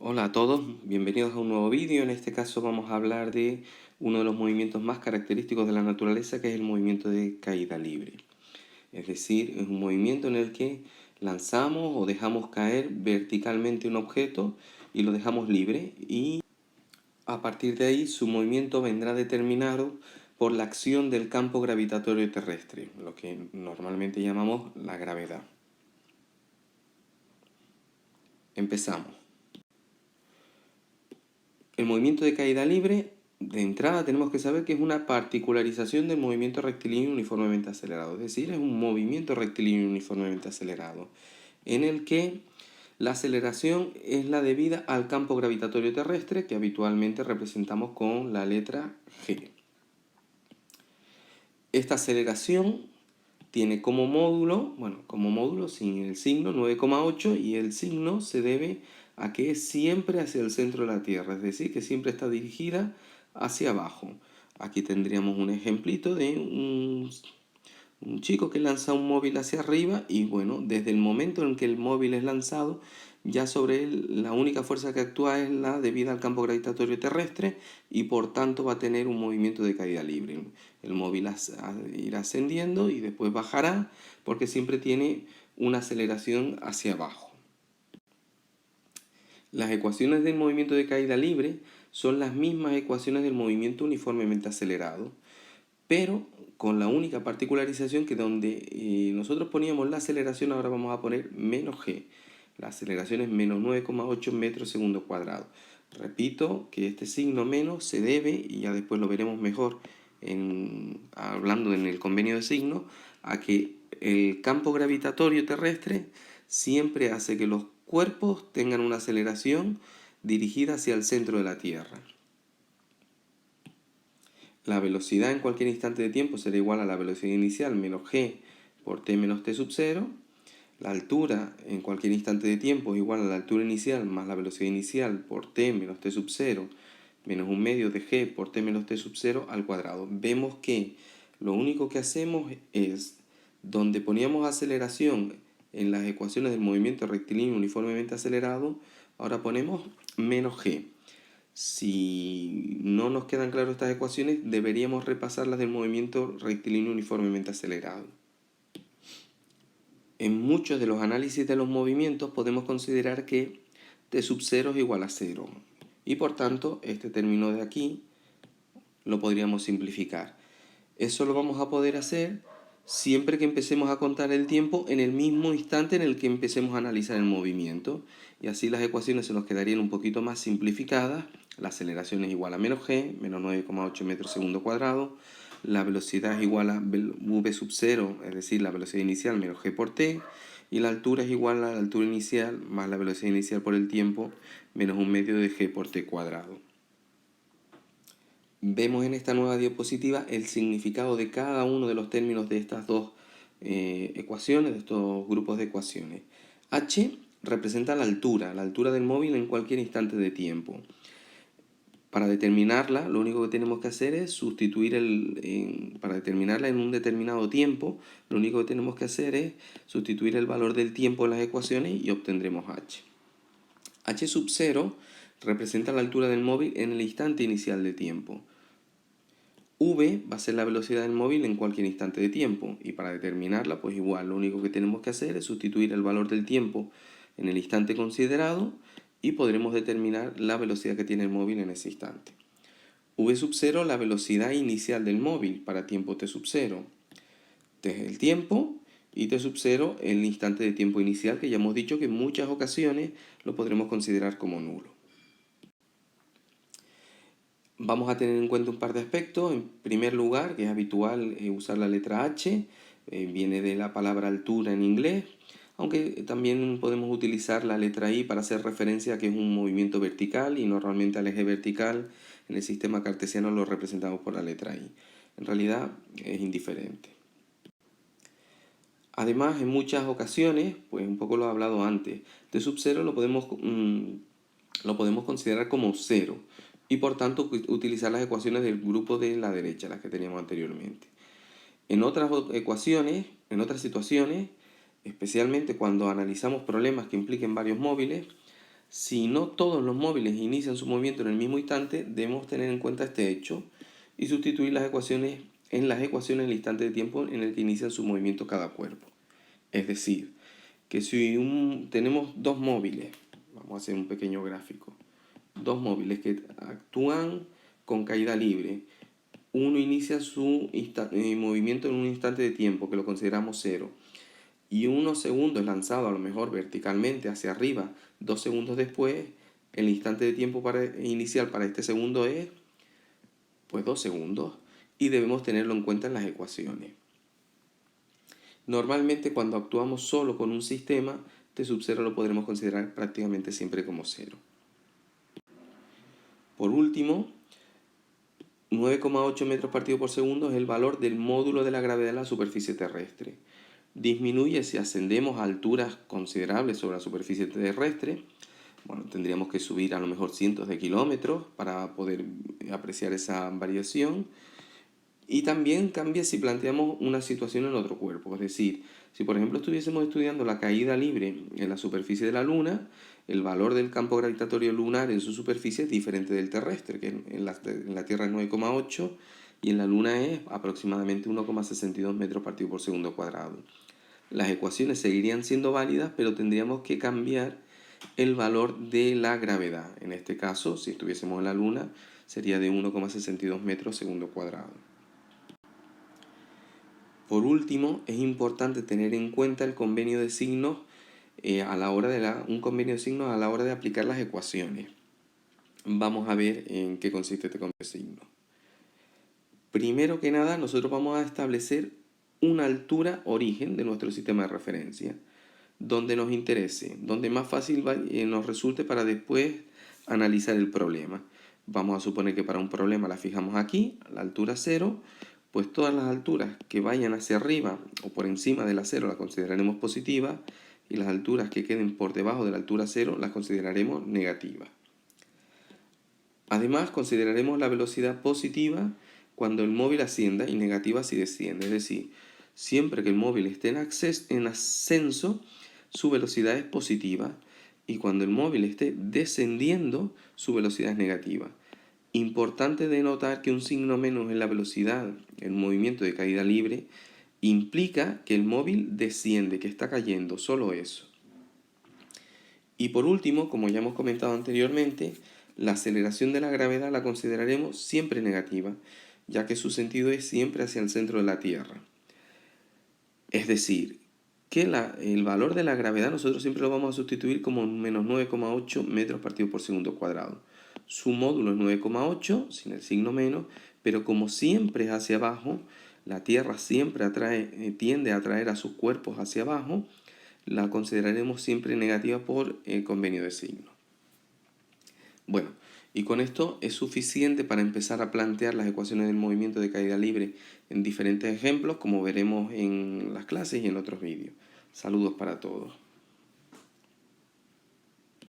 Hola a todos, bienvenidos a un nuevo vídeo. En este caso vamos a hablar de uno de los movimientos más característicos de la naturaleza, que es el movimiento de caída libre. Es decir, es un movimiento en el que lanzamos o dejamos caer verticalmente un objeto y lo dejamos libre, y a partir de ahí su movimiento vendrá determinado por la acción del campo gravitatorio terrestre, lo que normalmente llamamos la gravedad. Empezamos. El movimiento de caída libre, de entrada tenemos que saber que es una particularización del movimiento rectilíneo uniformemente acelerado. Es decir, es un movimiento rectilíneo uniformemente acelerado, en el que la aceleración es la debida al campo gravitatorio terrestre, que habitualmente representamos con la letra G. Esta aceleración tiene como módulo sin el signo 9,8, y el signo se debe a que es siempre hacia el centro de la Tierra, es decir, que siempre está dirigida hacia abajo. Aquí tendríamos un ejemplito de un chico que lanza un móvil hacia arriba, y bueno, desde el momento en que el móvil es lanzado, ya sobre él la única fuerza que actúa es la debida al campo gravitatorio terrestre, y por tanto va a tener un movimiento de caída libre. El móvil irá ascendiendo y después bajará, porque siempre tiene una aceleración hacia abajo. Las ecuaciones del movimiento de caída libre son las mismas ecuaciones del movimiento uniformemente acelerado, pero con la única particularización que donde nosotros poníamos la aceleración, ahora vamos a poner menos g. La aceleración es menos 9,8 metros segundo cuadrado. Repito que este signo menos se debe, y ya después lo veremos mejor hablando en el convenio de signos, a que el campo gravitatorio terrestre siempre hace que los cuerpos tengan una aceleración dirigida hacia el centro de la Tierra. La velocidad en cualquier instante de tiempo será igual a la velocidad inicial menos g por t menos t sub 0. La altura en cualquier instante de tiempo es igual a la altura inicial más la velocidad inicial por t menos t sub 0 menos un medio de g por t menos t sub 0 al cuadrado. Vemos que lo único que hacemos es, donde poníamos aceleración en las ecuaciones del movimiento rectilíneo uniformemente acelerado, ahora ponemos menos g. Si no nos quedan claras estas ecuaciones, deberíamos repasarlas del movimiento rectilíneo uniformemente acelerado. En muchos de los análisis de los movimientos podemos considerar que t sub 0 es igual a 0. Y por tanto, este término de aquí lo podríamos simplificar. Eso lo vamos a poder hacer siempre que empecemos a contar el tiempo en el mismo instante en el que empecemos a analizar el movimiento. Y así las ecuaciones se nos quedarían un poquito más simplificadas. La aceleración es igual a menos g, menos 9,8 metros segundo cuadrado. La velocidad es igual a v sub 0, es decir, la velocidad inicial menos g por t. Y la altura es igual a la altura inicial más la velocidad inicial por el tiempo menos un medio de g por t cuadrado. Vemos en esta nueva diapositiva el significado de cada uno de los términos de estas dos ecuaciones, de estos grupos de ecuaciones. H representa la altura del móvil en cualquier instante de tiempo. Para determinarla, lo único que tenemos que hacer es sustituir para determinarla en un determinado tiempo, lo único que tenemos que hacer es sustituir el valor del tiempo en las ecuaciones y obtendremos H. H sub 0 representa la altura del móvil en el instante inicial de tiempo. V va a ser la velocidad del móvil en cualquier instante de tiempo, y para determinarla, pues igual, lo único que tenemos que hacer es sustituir el valor del tiempo en el instante considerado y podremos determinar la velocidad que tiene el móvil en ese instante. V sub 0, la velocidad inicial del móvil para tiempo t sub 0. T es el tiempo y t sub 0 el instante de tiempo inicial, que ya hemos dicho que en muchas ocasiones lo podremos considerar como nulo. Vamos a tener en cuenta un par de aspectos. En primer lugar, que es habitual usar la letra H, viene de la palabra altura en inglés, aunque también podemos utilizar la letra I para hacer referencia a que es un movimiento vertical, y normalmente al eje vertical en el sistema cartesiano lo representamos por la letra I. En realidad es indiferente. Además, en muchas ocasiones, pues un poco lo he hablado antes, t sub 0 lo podemos considerar como 0, y por tanto utilizar las ecuaciones del grupo de la derecha, las que teníamos anteriormente. En otras ecuaciones, en otras situaciones, especialmente cuando analizamos problemas que impliquen varios móviles, Si no todos los móviles inician su movimiento en el mismo instante, debemos tener en cuenta este hecho y sustituir las ecuaciones el instante de tiempo en el que inicia su movimiento cada cuerpo. Es decir, que si tenemos dos móviles, vamos a hacer un pequeño gráfico, dos móviles que actúan con caída libre, uno inicia su movimiento en un instante de tiempo que lo consideramos 0 y unos segundos lanzado a lo mejor verticalmente hacia arriba, 2 segundos después, el instante de tiempo inicial para este segundo es pues 2 segundos y debemos tenerlo en cuenta en las ecuaciones. Normalmente cuando actuamos solo con un sistema, T sub 0 lo podremos considerar prácticamente siempre como 0. Por último, 9,8 metros partido por segundo es el valor del módulo de la gravedad en la superficie terrestre. Disminuye si ascendemos a alturas considerables sobre la superficie terrestre. Bueno, tendríamos que subir a lo mejor cientos de kilómetros para poder apreciar esa variación. Y también cambia si planteamos una situación en otro cuerpo. Es decir, si por ejemplo estuviésemos estudiando la caída libre en la superficie de la Luna, el valor del campo gravitatorio lunar en su superficie es diferente del terrestre, que en la Tierra es 9,8 y en la Luna es aproximadamente 1,62 metros partido por segundo cuadrado. Las ecuaciones seguirían siendo válidas, pero tendríamos que cambiar el valor de la gravedad. En este caso, si estuviésemos en la Luna, sería de 1,62 metros segundo cuadrado. Por último, es importante tener en cuenta el convenio de signos un convenio de signos a la hora de aplicar las ecuaciones. Vamos a ver en qué consiste este convenio de signos. Primero que nada, nosotros vamos a establecer una altura origen de nuestro sistema de referencia, donde nos interese, donde más fácil nos resulte para después analizar el problema. Vamos a suponer que para un problema la fijamos aquí, a la altura 0, pues todas las alturas que vayan hacia arriba o por encima de la 0 las consideraremos positivas y las alturas que queden por debajo de la altura 0 las consideraremos negativas. Además, consideraremos la velocidad positiva cuando el móvil ascienda y negativa si desciende. Es decir, siempre que el móvil esté en ascenso, su velocidad es positiva y cuando el móvil esté descendiendo, su velocidad es negativa. Importante denotar que un signo menos en la velocidad, el movimiento de caída libre, implica que el móvil desciende, que está cayendo, solo eso. Y por último, como ya hemos comentado anteriormente, la aceleración de la gravedad la consideraremos siempre negativa, ya que su sentido es siempre hacia el centro de la Tierra. Es decir, que el valor de la gravedad nosotros siempre lo vamos a sustituir como menos 9,8 metros partido por segundo cuadrado. Su módulo es 9,8, sin el signo menos, pero como siempre es hacia abajo, la Tierra siempre tiende a atraer a sus cuerpos hacia abajo, la consideraremos siempre negativa por el convenio de signos. Bueno, y con esto es suficiente para empezar a plantear las ecuaciones del movimiento de caída libre en diferentes ejemplos, como veremos en las clases y en otros vídeos. Saludos para todos.